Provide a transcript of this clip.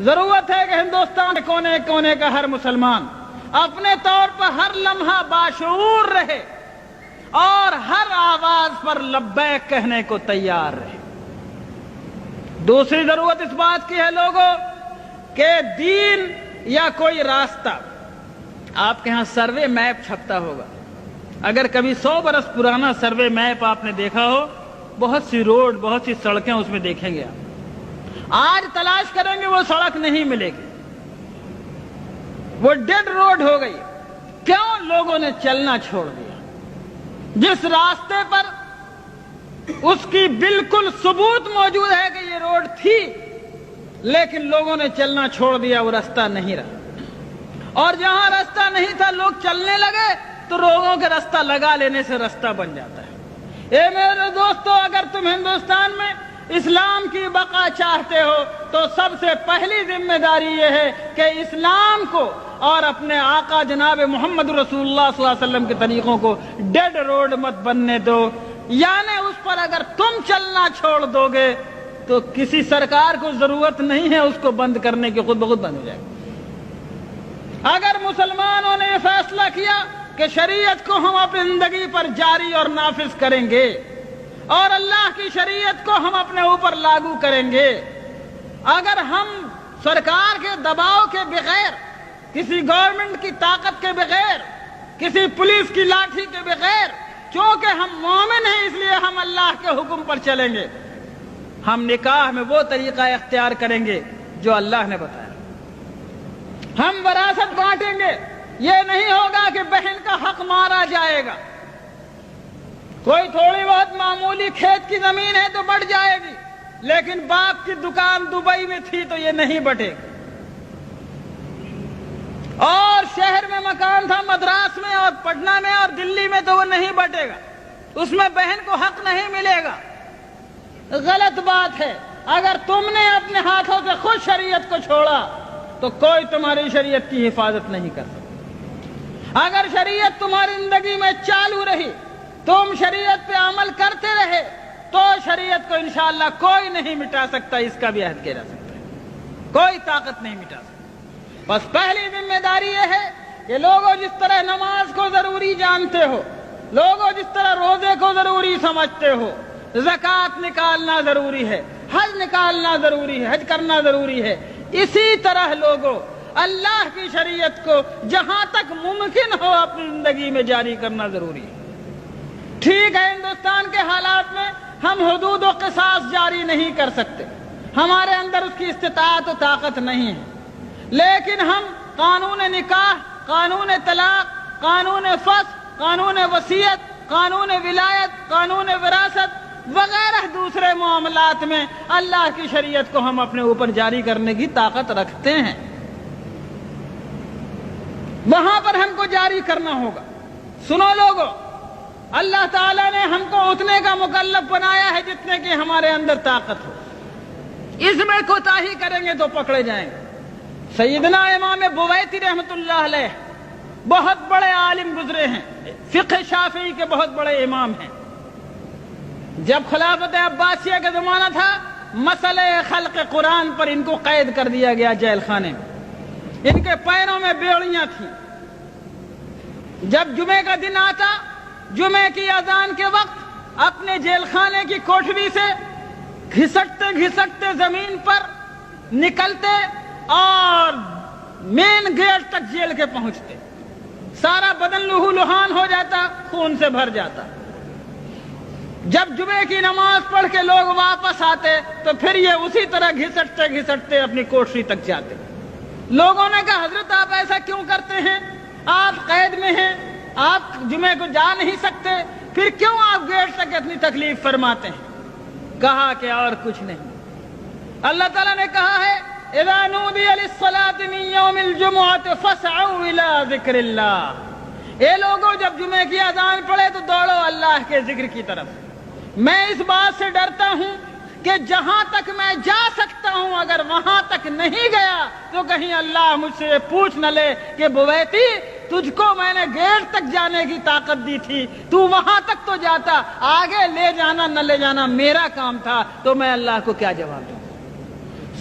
ضرورت ہے کہ ہندوستان کے کونے کونے کا ہر مسلمان اپنے طور پر ہر لمحہ باشعور رہے اور ہر آواز پر لبیک کہنے کو تیار رہے۔ دوسری ضرورت اس بات کی ہے لوگوں کہ دین یا کوئی راستہ، آپ کے ہاں سروے میپ چھپتا ہوگا، اگر کبھی 100 برس پرانا سروے میپ آپ نے دیکھا ہو، بہت سی روڈ، بہت سی سڑکیں اس میں دیکھیں گے آپ۔ آج تلاش کریں گے وہ سڑک نہیں ملے گی، وہ ڈیڈ روڈ ہو گئی۔ کیوں؟ لوگوں نے چلنا چھوڑ دیا۔ جس راستے پر اس کی بالکل ثبوت موجود ہے کہ یہ روڈ تھی، لیکن لوگوں نے چلنا چھوڑ دیا، وہ راستہ نہیں رہا۔ اور جہاں راستہ نہیں تھا لوگ چلنے لگے تو لوگوں کے راستہ لگا لینے سے راستہ بن جاتا ہے۔ اے میرے دوستو، اگر تم ہندوستان میں اسلام کی بقا چاہتے ہو تو سب سے پہلی ذمہ داری یہ ہے کہ اسلام کو اور اپنے آقا جناب محمد رسول اللہ صلی اللہ علیہ وسلم کے طریقوں کو ڈیڈ روڈ مت بننے دو، یعنی اس پر اگر تم چلنا چھوڑ دو گے تو کسی سرکار کو ضرورت نہیں ہے اس کو بند کرنے کی، خود بخود بند ہو جائے گا۔ اگر مسلمانوں نے یہ فیصلہ کیا کہ شریعت کو ہم اپنی زندگی پر جاری اور نافذ کریں گے اور اللہ کی شریعت کو ہم اپنے اوپر لاگو کریں گے، اگر ہم سرکار کے دباؤ کے بغیر، کسی گورنمنٹ کی طاقت کے بغیر، کسی پولیس کی لاٹھی کے بغیر، چونکہ ہم مومن ہیں اس لیے ہم اللہ کے حکم پر چلیں گے، ہم نکاح میں وہ طریقہ اختیار کریں گے جو اللہ نے بتایا، ہم وراثت بانٹیں گے، یہ نہیں ہوگا کہ بہن کا حق مارا جائے گا۔ کوئی تھوڑی بہت معمولی کھیت کی زمین ہے تو بٹ جائے گی، لیکن باپ کی دکان دبئی میں تھی تو یہ نہیں بٹے گی، اور شہر میں مکان تھا مدراس میں اور پٹنہ میں اور دلی میں تو وہ نہیں بٹے گا، اس میں بہن کو حق نہیں ملے گا۔ غلط بات ہے۔ اگر تم نے اپنے ہاتھوں سے خود شریعت کو چھوڑا تو کوئی تمہاری شریعت کی حفاظت نہیں کر سکتا۔ اگر شریعت تمہاری زندگی میں چالو رہی، تم شریعت پہ عمل کرتے رہے، تو شریعت کو انشاءاللہ کوئی نہیں مٹا سکتا، اس کا بھی عہد کیا جا سکتا ہے، کوئی طاقت نہیں مٹا سکتا۔ بس پہلی ذمہ داری یہ ہے کہ لوگوں جس طرح نماز کو ضروری جانتے ہو، لوگوں جس طرح روزے کو ضروری سمجھتے ہو، زکوٰۃ نکالنا ضروری ہے، حج نکالنا ضروری ہے، حج کرنا ضروری ہے، اسی طرح لوگوں اللہ کی شریعت کو جہاں تک ممکن ہو اپنی زندگی میں جاری کرنا ضروری ہے۔ ٹھیک ہے، ہندوستان کے حالات میں ہم حدود و قصاص جاری نہیں کر سکتے، ہمارے اندر اس کی استطاعت و طاقت نہیں ہے، لیکن ہم قانون نکاح، قانون طلاق، قانون فسخ، قانون وصیت، قانون ولایت، قانون وراثت وغیرہ دوسرے معاملات میں اللہ کی شریعت کو ہم اپنے اوپر جاری کرنے کی طاقت رکھتے ہیں، وہاں پر ہم کو جاری کرنا ہوگا۔ سنو لوگوں، اللہ تعالیٰ نے ہم کو اتنے کا مکلف بنایا ہے جتنے کی ہمارے اندر طاقت ہو، اس میں کوتاہی کریں گے تو پکڑے جائیں گے۔ سیدنا امام بویتی رحمۃ اللہ علیہ بہت بڑے عالم گزرے ہیں، فقہ شافعی کے بہت بڑے امام ہیں۔ جب خلافت عباسیہ کا زمانہ تھا، مسئلہ خلق قرآن پر ان کو قید کر دیا گیا جیل خانے میں، ان کے پیروں میں بیڑیاں تھیں۔ جب جمعے کا دن آتا، جمعے کی اذان کے وقت اپنے جیل خانے کی کوٹھری سے گھسٹتے گھسٹتے زمین پر نکلتے اور مین گیٹ تک جیل کے پہنچتے، سارا بدن لہو لہان ہو جاتا، خون سے بھر جاتا۔ جب جمعے کی نماز پڑھ کے لوگ واپس آتے تو پھر یہ اسی طرح گھسٹتے گھسٹتے اپنی کوٹھری تک جاتے۔ لوگوں نے کہا حضرت آپ ایسا کیوں کرتے ہیں؟ آپ قید میں ہیں، آپ جمعے کو جا نہیں سکتے، پھر کیوں آپ گیٹ تک اپنی تکلیف فرماتے ہیں؟ کہا کہ اور کچھ نہیں، اللہ تعالیٰ نے کہا ہے اذا نودی للصلاة من یوم الجمعة فاسعوا الى ذکر اللہ، اے لوگوں جب جمعے کی اذان پڑھے تو دوڑو اللہ کے ذکر کی طرف۔ میں اس بات سے ڈرتا ہوں کہ جہاں تک میں جا سکتا ہوں اگر وہاں تک نہیں گیا تو کہیں اللہ مجھ سے پوچھ نہ لے کہ بویتی تجھ کو میں نے گیٹ تک جانے کی طاقت دی تھی، تو وہاں تک تو جاتا، آگے لے جانا نہ لے جانا میرا کام تھا، تو میں اللہ کو کیا جواب دوں؟